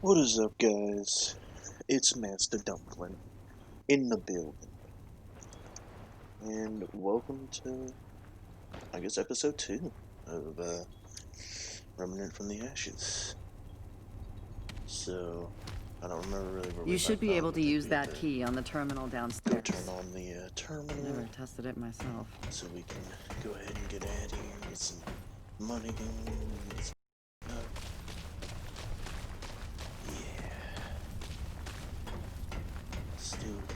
What is up, guys? It's Master Dumpling in the building, and welcome to, I guess, episode 2 of Remnant from the Ashes. So, I don't remember really where we You should left be off. able I to think use we had that to key on the terminal go downstairs. turn on the terminal, Never tested it myself. so we can go ahead and get out of here and get some money going. And get some yeah. Let's do it.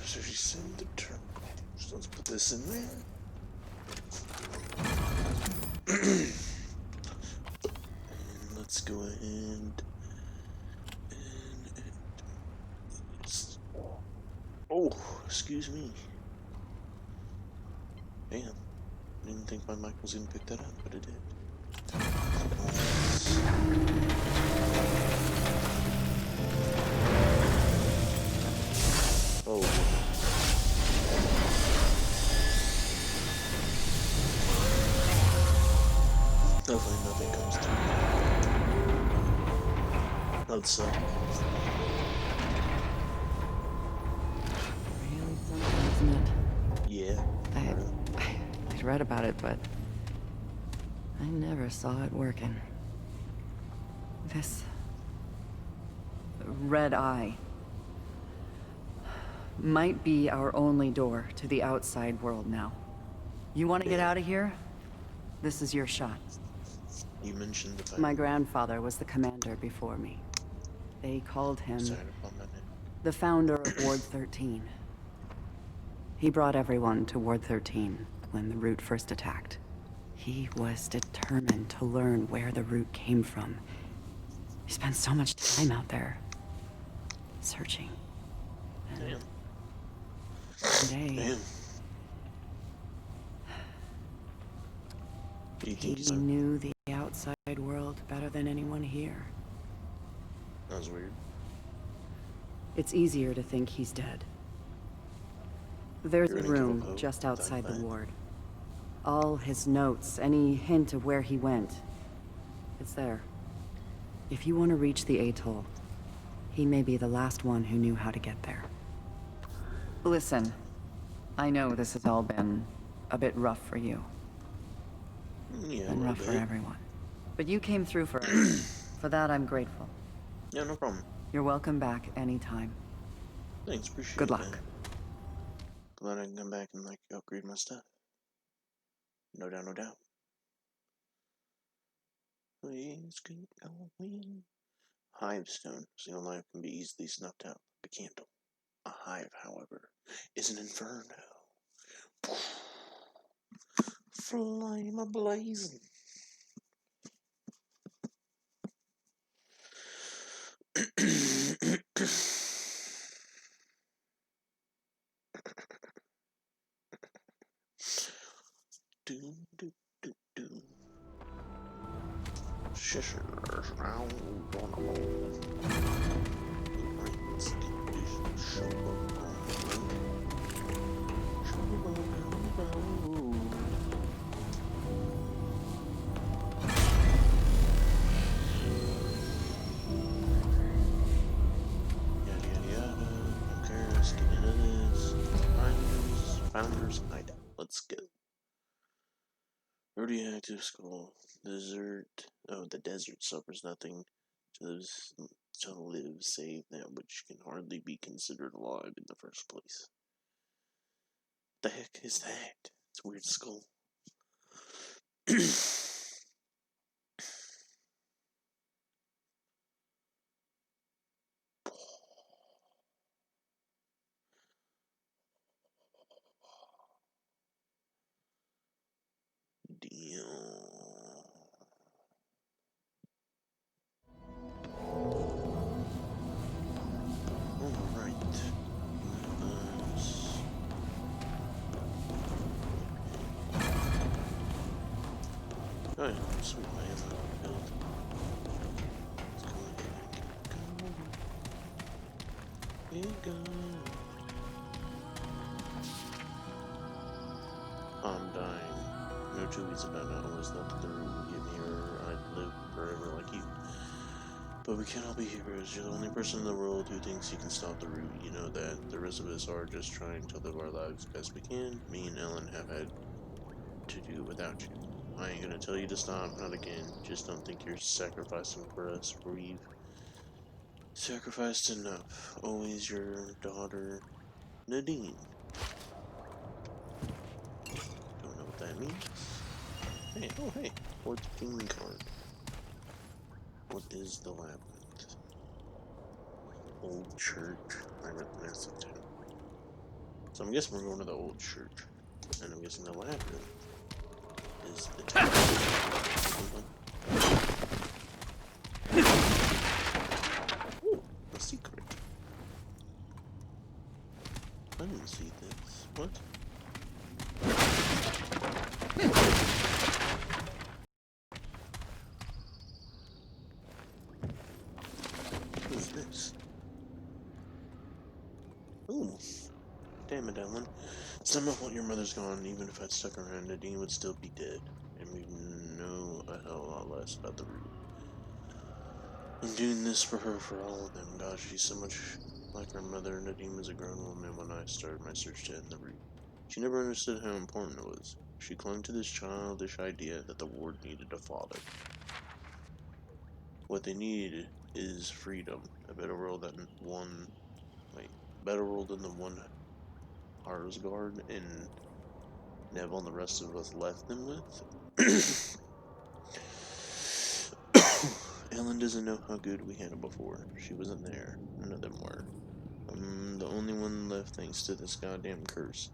So she said the terminal. So let's put this in there. And let's go ahead and oh, excuse me. Damn, didn't think my mic was gonna pick that up, but it did. Oh. Hopefully nothing comes through. That'd suck. Really something, isn't it? Yeah. I'd read about it, but I never saw it working. This red eye might be our only door to the outside world now. You want to get out of here? This is your shot. You mentioned the fact My grandfather was the commander before me. They called him the founder of Ward 13. He brought everyone to Ward 13 when the Root first attacked. He was determined to learn where the Root came from. He spent so much time out there, searching. Damn. One day, Damn. he knew the outside world better than anyone here. That was weird. It's easier to think he's dead. There's You're a gonna give room up hope just with outside that the fact? ward. All his notes, any hint of where he went. It's there. If you want to reach the atoll, he may be the last one who knew how to get there. Listen, I know this has all been a bit rough for you. Yeah, And rough for everyone. But you came through for us. For that, I'm grateful. Yeah, no problem. You're welcome back anytime. Thanks, appreciate it. Good luck. Man. Glad I can come back and upgrade my stuff. No doubt, no doubt. Please keep going. Hive stone. Single life can be easily snuffed out like a candle. A hive, however, is an inferno. Flame ablazing. Doom, doom, doom, doom. Shishers round on the wall. Brains condition show up on the road. Show up on the road. Yada yada yada. Who cares? Get into this. Founders hideout. Let's go. Radioactive skull. Desert. Oh, the desert suffers nothing to live save that which can hardly be considered alive in the first place. The heck is that? It's a weird skull. Alright. Oh yeah, sweet man. Build. Let's go ahead and get going. I'm dying. No chilies about it. I always thought that the root would give me forever like you. But we can't all be heroes. You're the only person in the world who thinks you can stop the root. You know that. The rest of us are just trying to live our lives best we can. Me and Ellen have had to do without you. I ain't gonna tell you to stop, not again. Just don't think you're sacrificing for us, for we've sacrificed enough. Always your daughter, Nadine. Don't know what that means. Hey, oh hey, fourth king card. What is the labyrinth? Old church. I read the massive town. So I'm guessing we're going to the old church. And I'm guessing the labyrinth is the town. Ooh, a secret. I didn't see this. What? What is this? Ooh. Damn it, Ellen. Some of what your mother's gone, even if I'd stuck around, Nadine would still be dead. And we'd know a hell of a lot less about the root. I'm doing this for her, for all of them. God, she's so much like her mother. Nadine was a grown woman when I started my search to end the root. She never understood how important it was. She clung to this childish idea that the ward needed a father. What they need is freedom. A better world than one... Wait. Better world than the one Harsgard and Neville and the rest of us left them with. Ellen doesn't know how good we had it before. She wasn't there. None of them were. I'm the only one left thanks to this goddamn curse.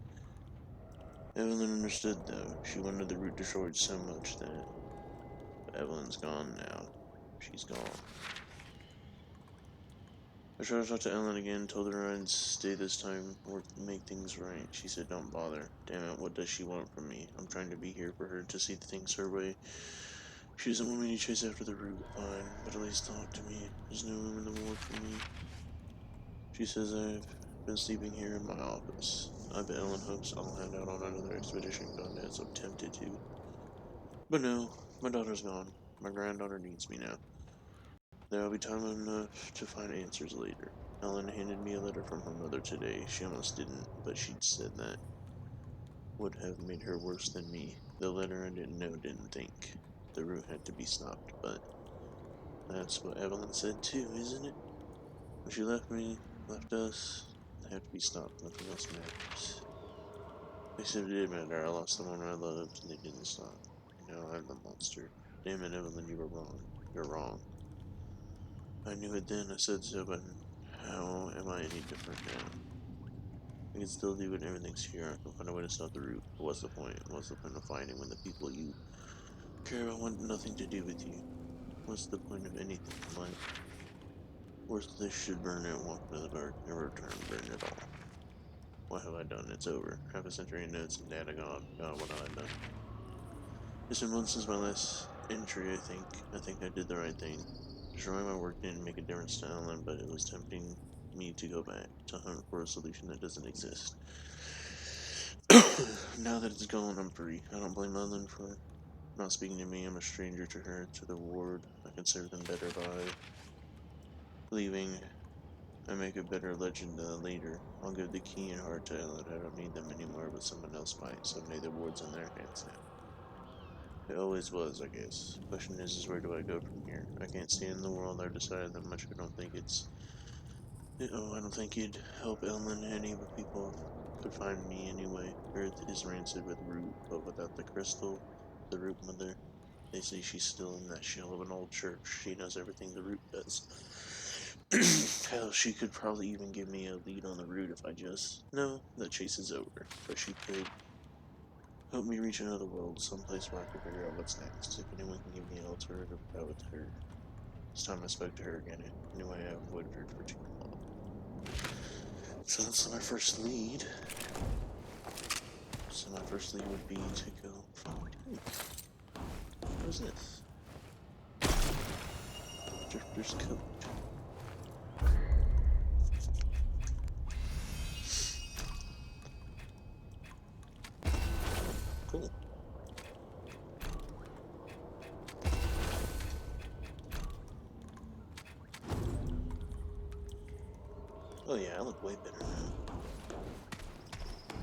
Evelyn understood though. She wanted the root destroyed so much that... But Evelyn's gone now. She's gone. I tried to talk to Ellen again, told her I'd stay this time, or make things right. She said don't bother. Damn it, what does she want from me? I'm trying to be here for her, to see things her way. She doesn't want me to chase after the root, fine, but at least talk to me. There's no room in the ward for me. She says I've been sleeping here in my office. I bet Ellen hopes I'll head out on another expedition, God knows I'm tempted to. But no, my daughter's gone. My granddaughter needs me now. There'll be time enough to find answers later. Ellen handed me a letter from her mother today. She almost didn't, but she'd said that would have made her worse than me. The letter I didn't know, didn't think. The root had to be stopped, but that's what Evelyn said too, isn't it? When she left us, they have to be stopped. Nothing else matters. Except it did matter. I lost the one I loved, and they didn't stop. Now I'm the monster. Damn it, Evelyn, you were wrong. You're wrong. I knew it then, I said so, but how am I any different now? I can still do it, everything's here. I can find a way to stop the root. But what's the point? What's the point of fighting when the people you care about want nothing to do with you? What's the point of anything in life? Worst this should burn it, walk into the dark, never return, burn it all. What have I done? It's over. Half a century of notes and data gone. God, what have I done? It's been months since my last entry, I think. I think I did the right thing. Destroying my work didn't make a difference to Ellen, but it was tempting me to go back, to hunt for a solution that doesn't exist. Now that it's gone, I'm free. I don't blame Ellen for not speaking to me. I'm a stranger to her, to the ward. I can serve them better by leaving. I make a better legend later. I'll give the key and heart to Ellen. I don't need them anymore, but someone else might. Someday the ward's in their hands now. It always was, I guess. Question is where do I go from here? I can't stay in the world. I've decided that much. I don't think I don't think it'd help Ellen. Any of the people could find me anyway. Earth is rancid with root, but without the crystal, the root mother. They say she's still in that shell of an old church. She knows everything the root does. Hell, she could probably even give me a lead on the route if I just... No, that chase is over. But she could help me reach another world, someplace where I can figure out what's next. If anyone can give me an alternative route with her. It's time I spoke to her again. Anyway, I haven't avoided her for too long. So that's my first lead. So my first lead would be to go find him. What is this? Drifter's coat. Cool. Oh yeah, I look way better now.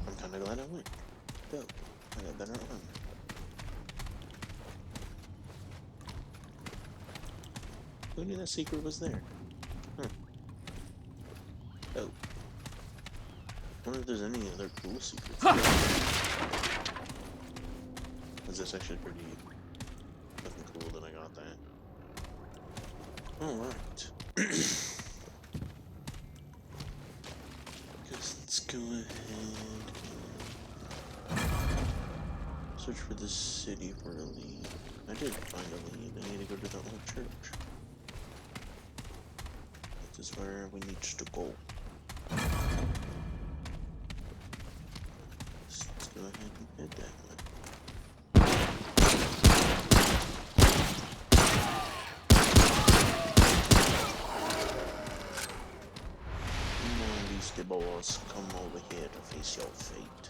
I'm kinda glad I went. Dope. I got better armor. Who knew that secret was there? Huh. Oh. I wonder if there's any other cool secrets. Because that's actually pretty fucking cool that I got that. Alright. Guess let's go ahead and search for the city for a lead. I did find a lead. I need to go to the old church. This is where we need to go. Let's go ahead and head that way. Come on, Beastie Boys, come over here to face your fate.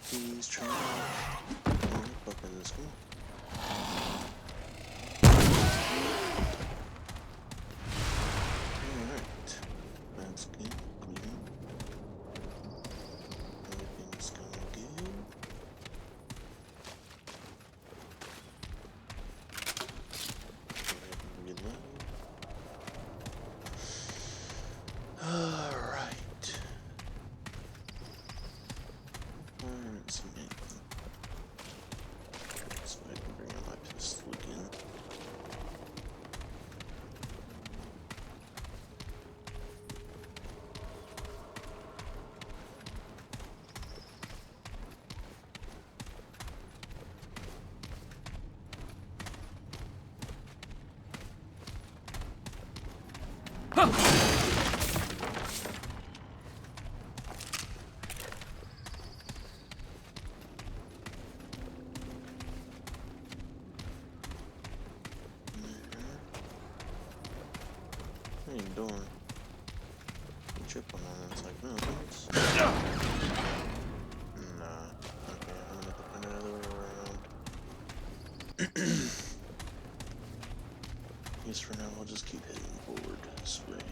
Please try. What the fuck is this one? Alright. That's good. Clean. Everything's going good. Go ahead and reload. Alright. Aren't seeing anything. So I can bring out my pistol again. What are you doing? You tripping on it? It's like, no, thanks. Nah. Okay, I'm gonna have to find another way around. I guess for now I'll just keep heading forward this way.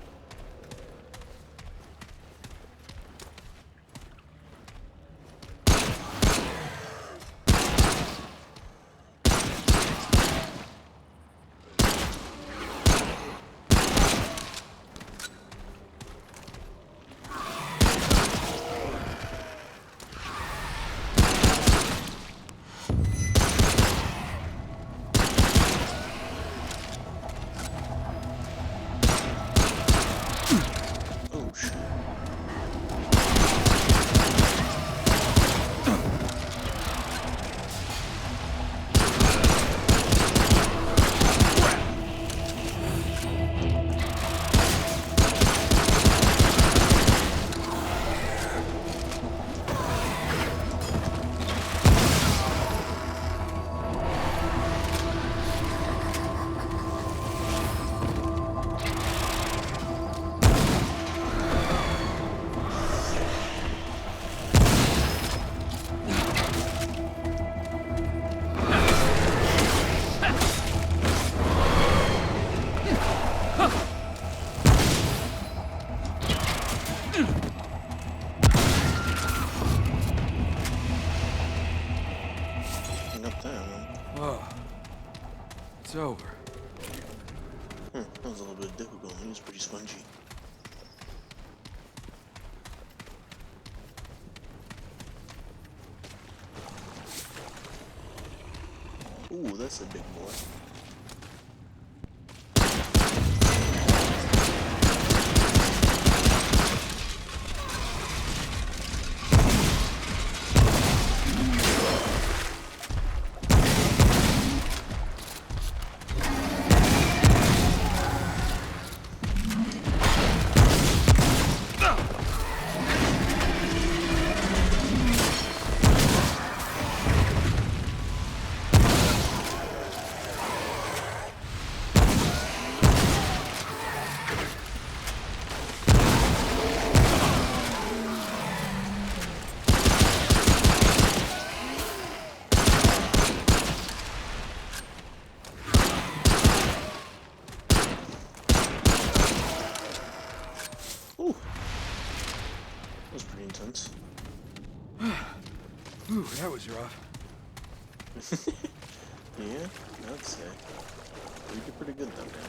It's over. That was a little bit difficult. He was pretty spongy. Ooh, that's a big boy. That was pretty intense. Ooh, that was rough. Yeah, I'd say. You did pretty good though, man.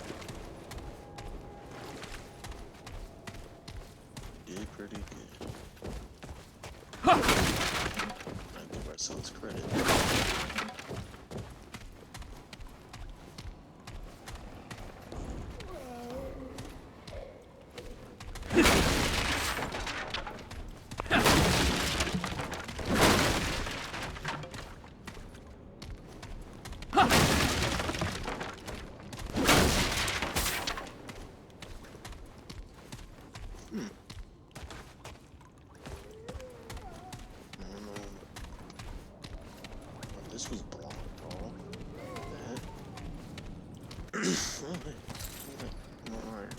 You did pretty good. I give ourselves credit. This was blocked off. That. Alright.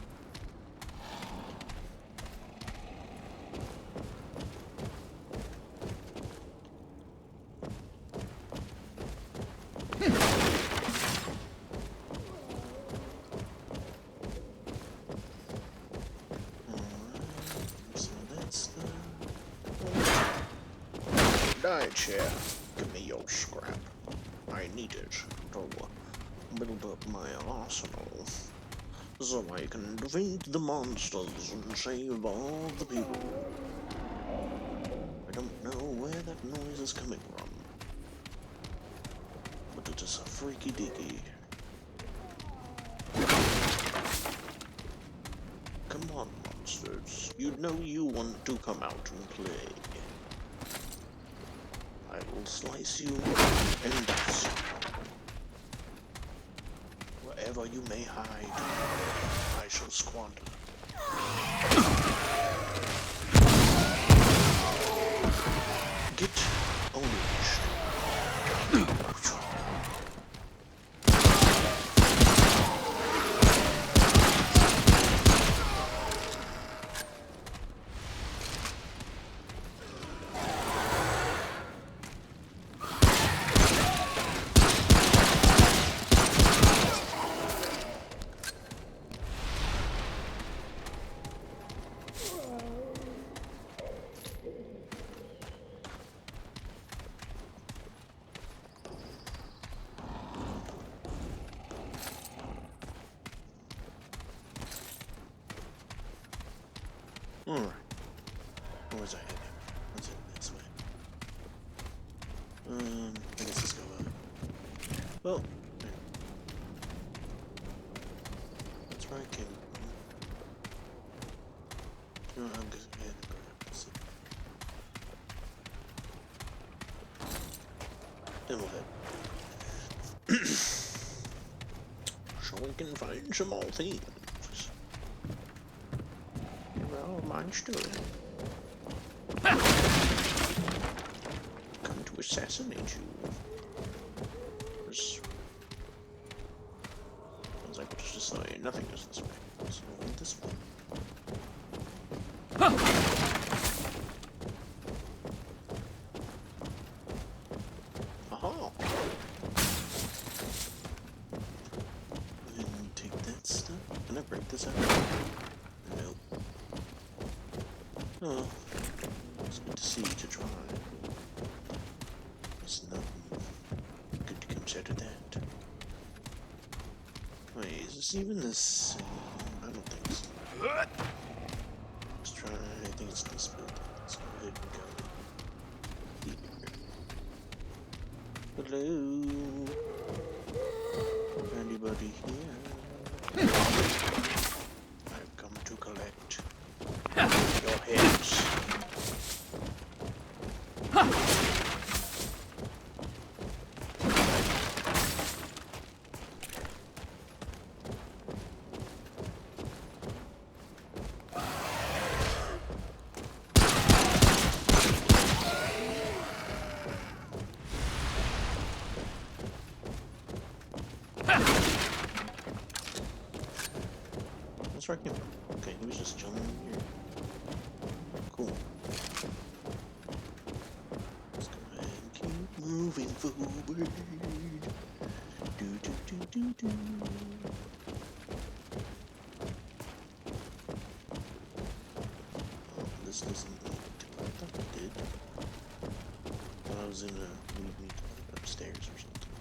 So that's the die chair. Give me your scrap. I need it to build up my arsenal, so I can defeat the monsters and save all the people. I don't know where that noise is coming from, but it is a freaky deaky. Come on, monsters. You know you want to come out and play. I will slice you and dice you. Wherever you may hide, I shall squander. Get ownaged. Alright. Where was I heading? Let's head this way. I guess let's go up. Well, there. That's where I came from. No, I'm just heading to grab this. Then we'll head. So we can find some more things. Well, mine's doing. Come to assassinate you. Sounds like what does this say? Nothing is this way. So this way. Aha! And take that stuff. Can I break this out? Nope. Oh, it's good to see you to try. There's nothing good to consider that. Wait, is this even this? I don't think so. Let's try. I think it's this building. Let's go ahead and go here. Hello? Anybody here? I've come to collect your heads. What's right here? Okay, he was just chilling in here. Cool. Let's go ahead and keep moving forward. Do do do do do. Oh, this doesn't look thought I did. Thought I was in a movie upstairs or something.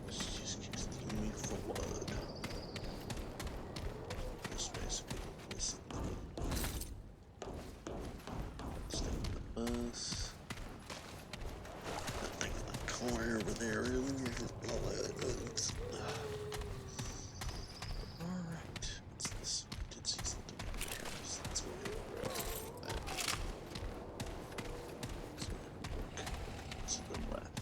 Let's just continue forward. This basically missing thing. Stay on the bus. Nothing in the corner over there really. All that moves. Alright. What's this? I did see something up there. That's why I grabbed that. To the left.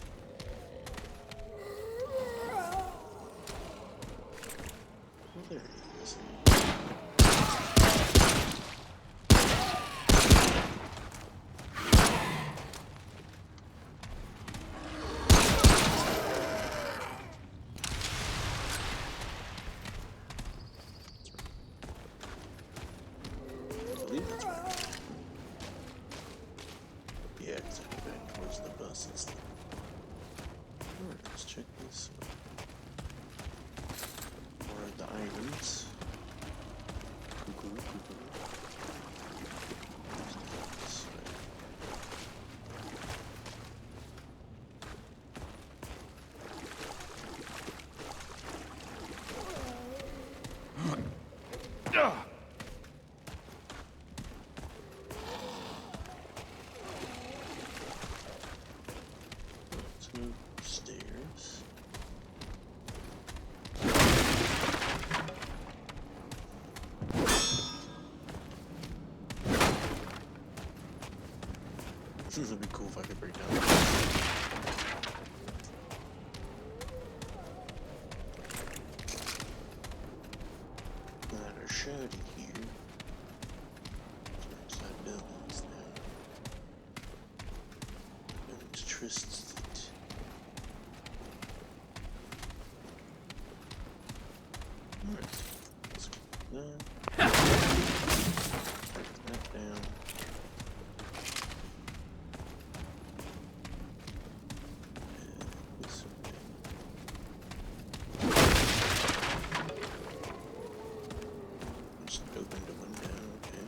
Oh, there it is. I believe that's right. Yeah, because I go back towards the bus and stuff. Alright, let's check this one. More of the items. Cuckoo. This way. Let's move upstairs. This would be cool if I could break down. Got a shotty here. Inside buildings now. Buildings Trist's. Alright, let's get that. Break that down. This way. Just opened a window, okay.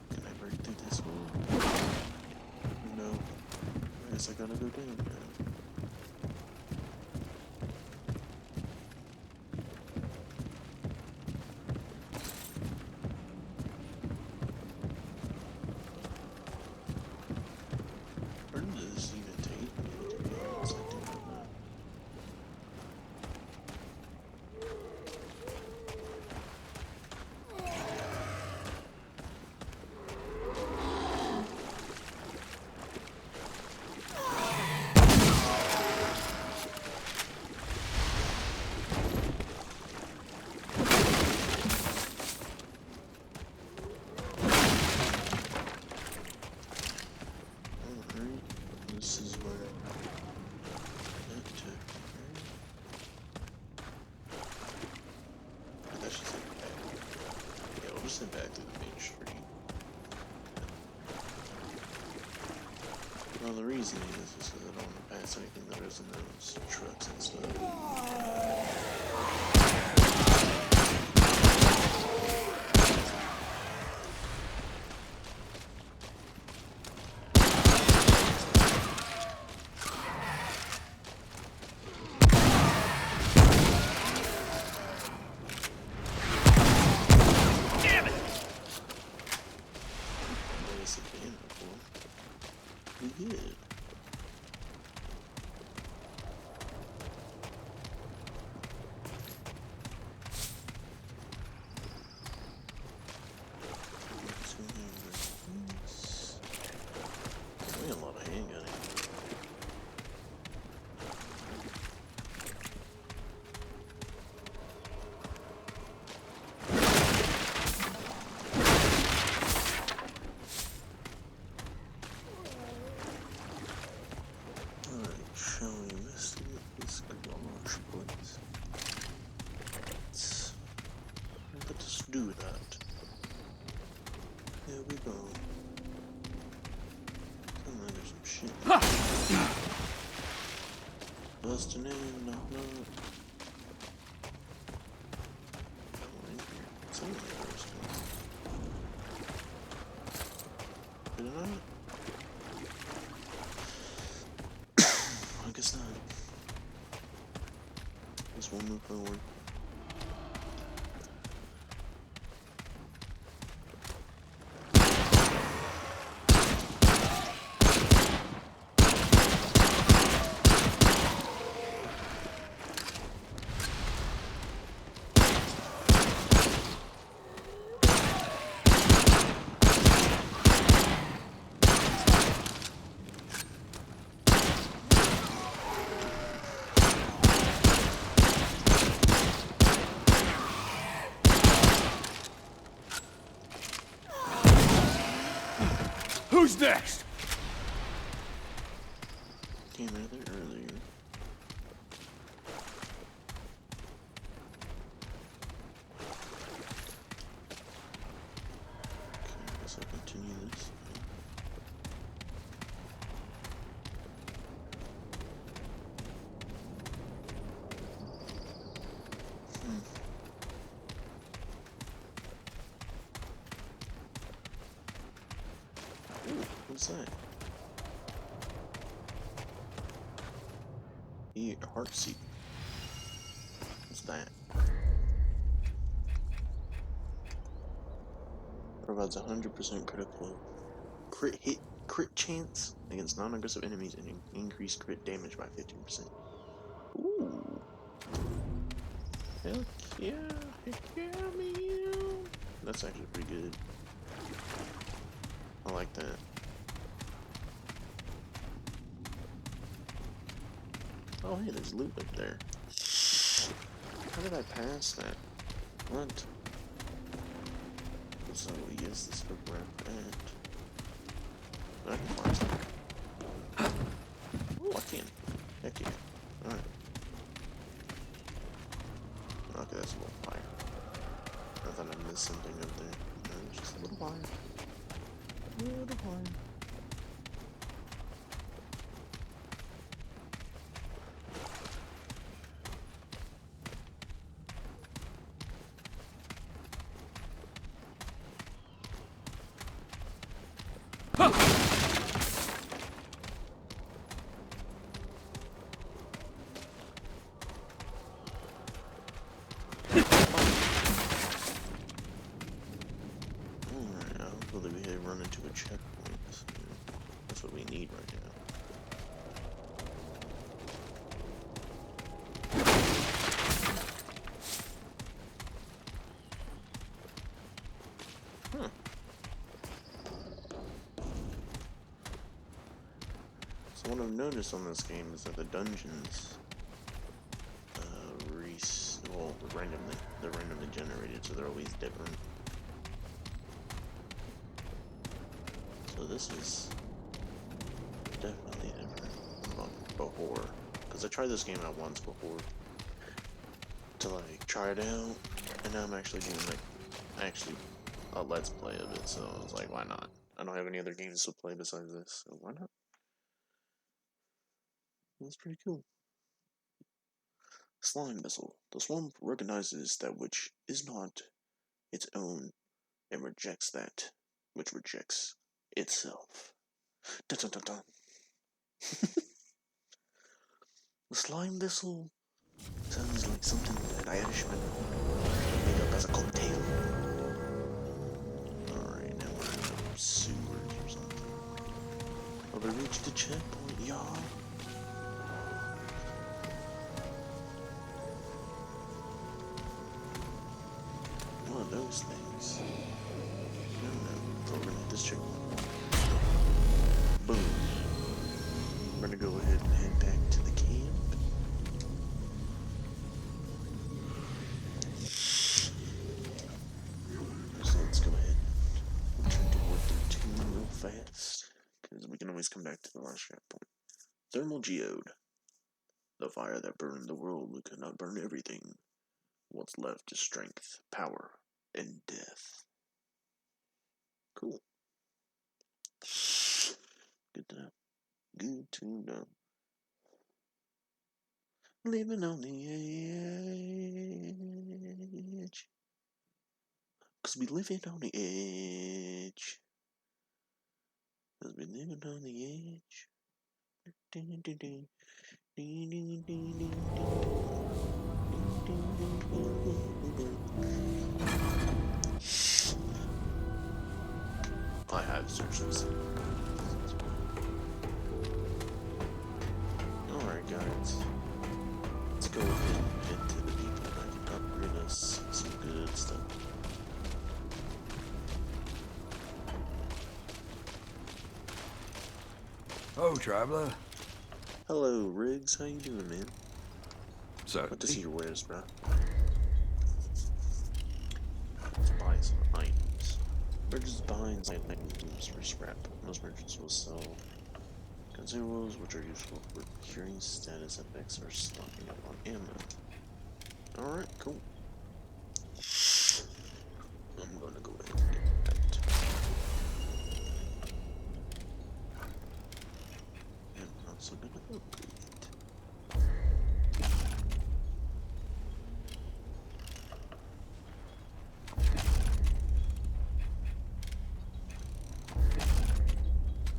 Can I break through this one? No. I guess I gotta go down now. Where does this even take me, to be honest? I do not know. Alright, this is where that took me. Oh, that's just like back. Yeah, we'll just head back to the main street. Well, the reason is so that I don't want to pass anything that isn't those trucks and stuff. This again before. We did. What's going on right do that. There we go. Oh, there's some shit. Busting in, knock knock. In here. Somewhere there's one. Did I not? I guess not. Just one move forward. Who's next? Came out of there earlier. Okay, I guess I'll continue this. Ooh, what's that? Heart seat. What's that? Provides 100% crit chance against non-aggressive enemies and increased crit damage by 15%. Ooh. Heck yeah, man. That's actually pretty good. I like that. Oh, hey, there's loot up there. How did I pass that? What? So, yes, this for breath and... I can climb something. Oh, I can. Heck yeah. Alright. Okay, that's a little fire. I thought I missed something up there. No, it's just a little fire. A little fire. Alright, hopefully we run into a checkpoint. So that's what we need right now. Huh. So what I've noticed on this game is that the dungeons they're randomly generated, so they're always different. So this is definitely different from before, because I tried this game out once before to like try it out, and now I'm actually doing like a let's play of it. So I was like, why not? I don't have any other games to play besides this, so why not? That's pretty cool. Slime Missile. The swamp recognizes that which is not its own and rejects that which rejects itself. Dun dun dun dun. The slime thistle sounds like something that Irishman made up as a cocktail. Alright, now we're in the sewers or something. Oh, we reached the checkpoint, y'all. One of those things. No, we're gonna hit this checkpoint. Boom. We're gonna go ahead and head back to the camp. So let's go ahead and return to Ward 13 real fast, because we can always come back to the last checkpoint. Thermal Geode. The fire that burned the world could not burn everything. What's left is strength, power, and death. Cool. Good to know. Good to know. Living on the edge. 'Cause we living on the edge. 'Cause we living on the edge. Ding, ding, ding. Ding, ding, ding, ding, I have searches. Alright, guys. Let's go ahead and head to the people that can upgrade us some good stuff. Oh, traveler. Hello, Riggs. How you doing, man? So, Good to see your wares, bro. Let's buy some items. Merchants buying some items for scrap. Most merchants will sell consumables, which are useful for curing status effects or stocking up on ammo. Alright, cool. I'm gonna go ahead and get that. And I'm also gonna upgrade it.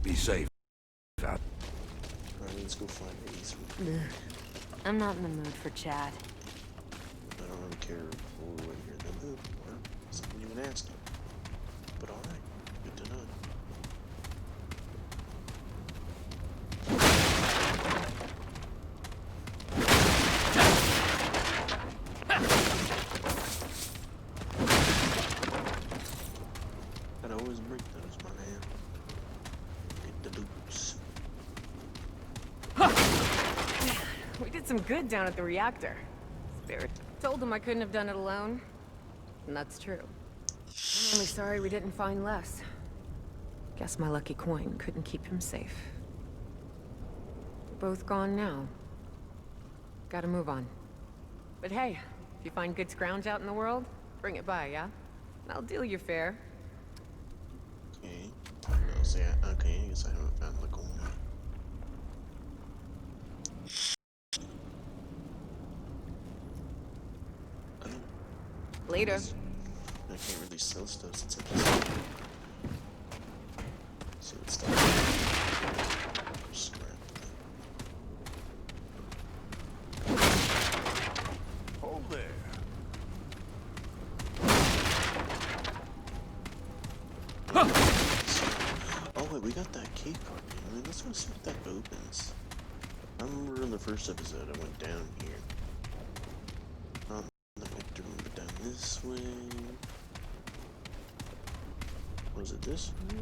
be safe. Alright, let's go find Ace. I'm not in the mood for chat. I don't really care what you're in the mood for. Something you even asking. But alright, good to know. Gotta always break those, my man. Get the boots. We did some good down at the reactor. Spirit told him I couldn't have done it alone. And that's true. I'm only sorry we didn't find less. Guess my lucky coin couldn't keep him safe. We're both gone now. Gotta move on. But hey, if you find good scrounge out in the world, bring it by, yeah? I'll deal your fare. Okay. No, see, okay, I guess I haven't found the coin. Later. I can't really sell stuff since I just so it's stuff. Scrap. Hold there. Oh wait, we got that key card. I mean, let's go see what that opens. I remember in the first episode I went down here. Not the vector room, but down this way. Was it this way?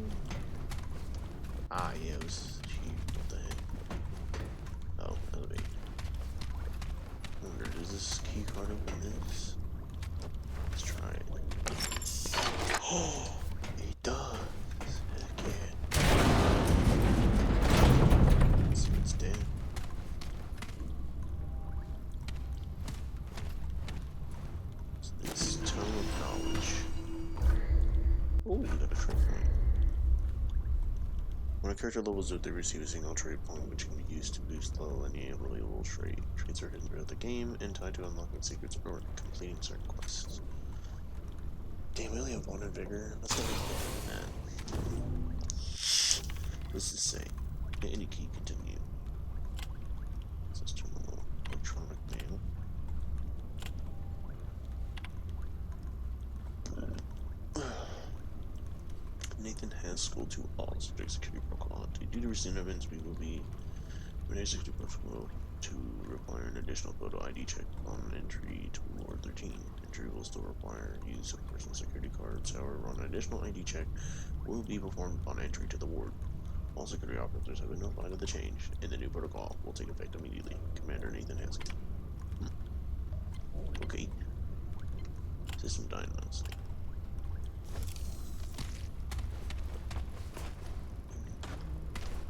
Ah, yeah, it was here. What the heck? Oh, elevate. I wonder, does this key card open this? Let's try it. Oh, it does. Heck yeah. Let's see what's dead. It's Tome of Knowledge. Oh, we got a trade point. When a character levels up, they receive a single trade point, which can be used to boost level any available trade. Trades are hidden throughout the game and tied to unlocking secrets or completing certain quests. Damn, we only have one in Vigor. Let's go ahead and that. What's this say? Any key, continue. System electronic mail. Nathan has school to all subject security protocol. Due to recent events, we will be security protocol to require an additional photo ID check on entry to Ward 13. Entry will still require use of personal security cards. However, an additional ID check will be performed upon entry to the ward. All security officers have been notified of the change, and the new protocol will take effect immediately. Commander Nathan Haskell. Okay. System diagnostic.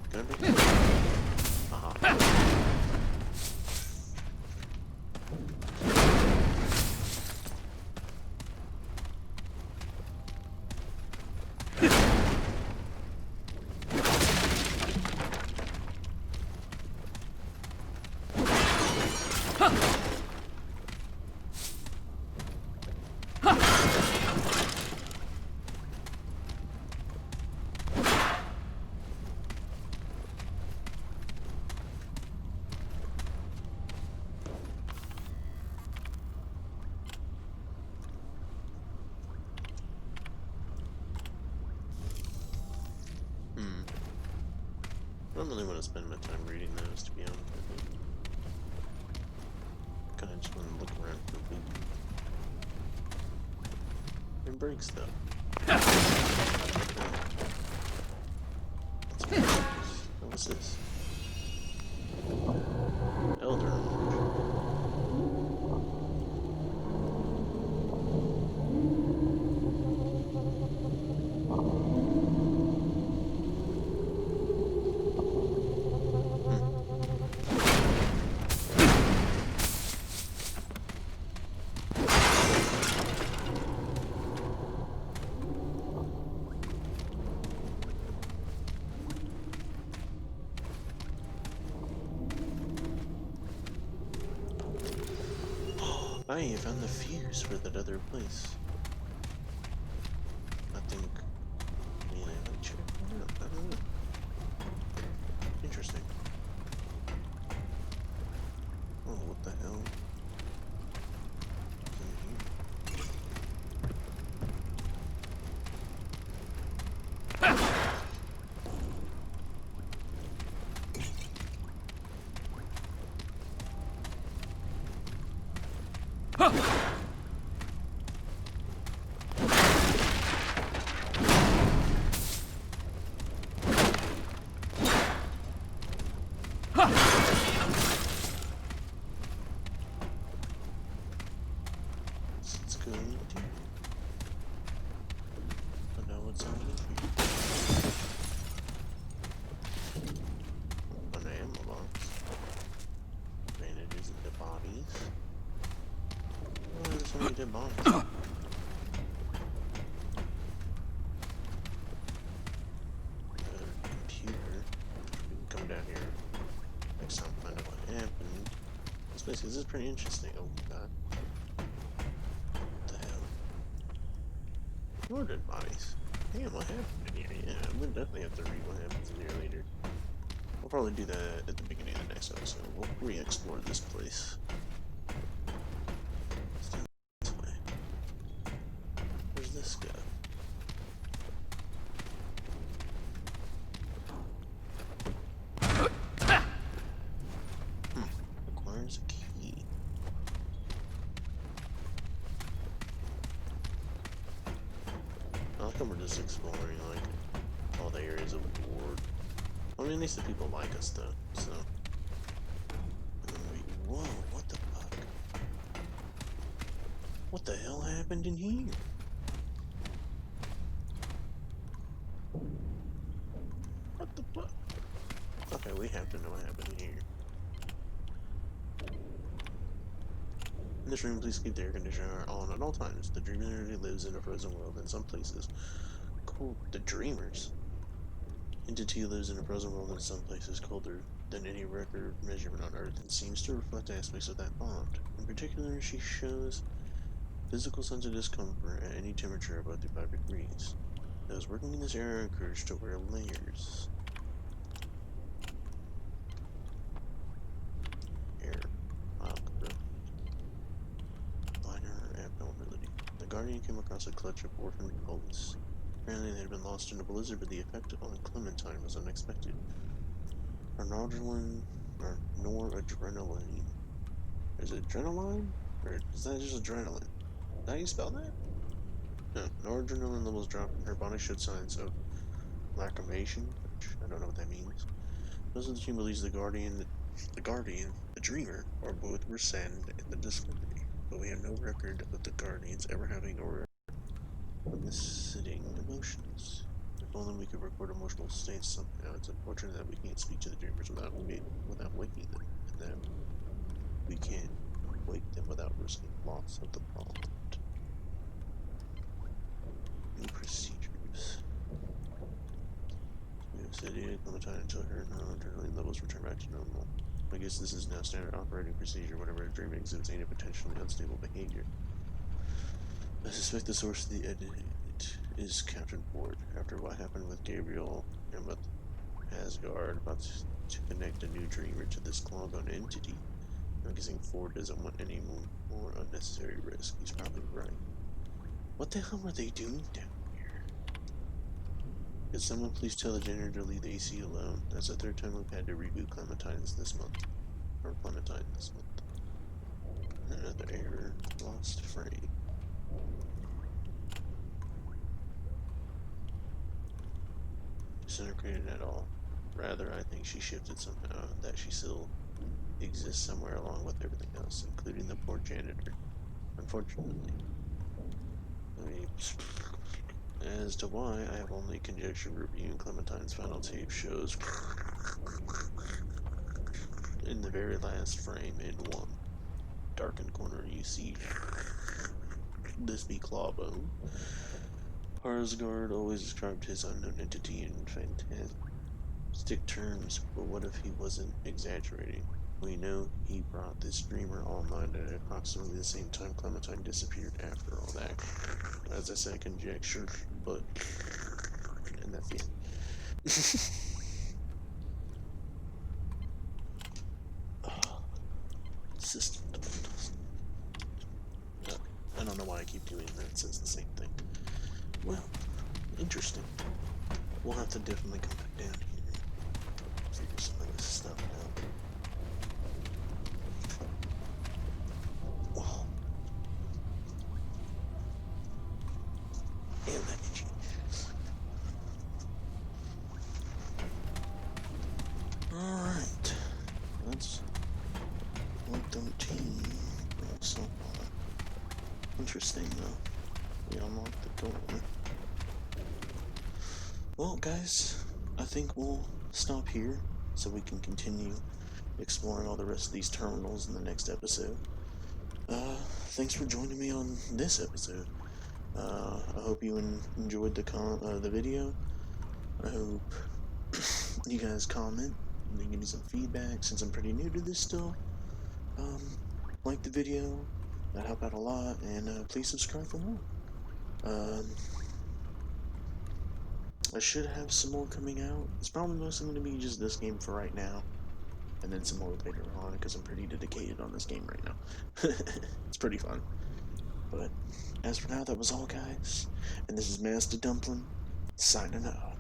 Can I break this? Aha. don't really want to spend my time reading those, to be honest with you. Kinda just want to look around for loot. And break stuff. What's this? Elder. I found the fuse for that other place. I think. Yeah, I check it out. I don't know. Interesting. Oh, what the hell? It's good. But now what's on here? An ammo box. Bandages and the bodies. Oh, there's so many dead bodies. Computer. We can come down here next time and find out what happened. This is pretty interesting. Oh my god. What the hell? More dead bodies. Damn, what happened in here? Yeah, we'll definitely have to read what happens in here later. We'll probably do that at the beginning of the next episode. We'll re-explore this place. Let's do it this way. Where's this guy? Requires a key. I like how we're just exploring, like, all the areas of Ward. I mean, at least the people like us, though, so. Wait, whoa, what the fuck? What the hell happened in here? What the fuck? Okay, we have to know what happened in here. In this room, please keep the air conditioner on at all times. The dream energy lives in a frozen world in some places. Cool. The Dreamers. Entity lives in a frozen world in some places colder than any record measurement on Earth and seems to reflect aspects of that bond. In particular, she shows physical signs of discomfort at any temperature above 35 degrees. Those working in this area are encouraged to wear layers. Air. Minor abnormality. The Guardian came across a clutch of orphaned cultists. Apparently they had been lost in a blizzard, but the effect on Clementine was unexpected. Noradrenaline, or noradrenaline. Is it adrenaline? Or is that just adrenaline? Is that how you spell that? No, noradrenaline levels dropped and her body showed signs of lacrimation, which I don't know what that means. Most of the team believes the Guardian, the Dreamer, or both were saddened at the discovery, but we have no record of the Guardians ever having or eliciting emotions. If only we could record emotional states somehow. It's unfortunate that we can't speak to the Dreamers without waking them, and that we can't wake them without risking loss of the bond. New procedures. We have sedated Clementine until her non-adrenaline levels return back to normal. I guess this is now standard operating procedure whenever a dream exhibits any potentially unstable behavior. I suspect the source of the edit is Captain Ford. After what happened with Gabriel and with Asgard about to connect a new dreamer to this Klongon entity, I'm guessing Ford doesn't want any more unnecessary risk. He's probably right. What the hell were they doing down here? Could someone please tell the janitor to leave the AC alone? That's the third time we've had to reboot Clementines this month. Or Clementine this month. Another error. Lost frame. Disintegrated at all. Rather, I think she shifted somehow, that she still exists somewhere along with everything else, including the poor janitor. Unfortunately. As to why, I have only conjecture. Reviewing Clementine's final tape shows in the very last frame in one darkened corner you see this be Clawbone. Harsgard always described his unknown entity in fantastic terms, but what if he wasn't exaggerating? We know he brought this dreamer online at approximately the same time Clementine disappeared after all that. As I said, conjecture, but... and that's the end. System. I don't know why I keep doing that. It says the same thing. Well, interesting. We'll have to definitely come back down here and figure some of this stuff out. Oh. Damn that itchy. Alright. That's 113. So interesting though. We unlocked the door. Well, guys, I think we'll stop here so we can continue exploring all the rest of these terminals in the next episode. Thanks for joining me on this episode. I hope you enjoyed the video. I hope you guys comment and give me some feedback since I'm pretty new to this still. Like the video, that'd help out a lot, and please subscribe for more. I should have some more coming out. It's probably mostly going to be just this game for right now, and then some more later on, because I'm pretty dedicated on this game right now. It's pretty fun. But as for now, that was all, guys. And this is Master Dumpling, signing off.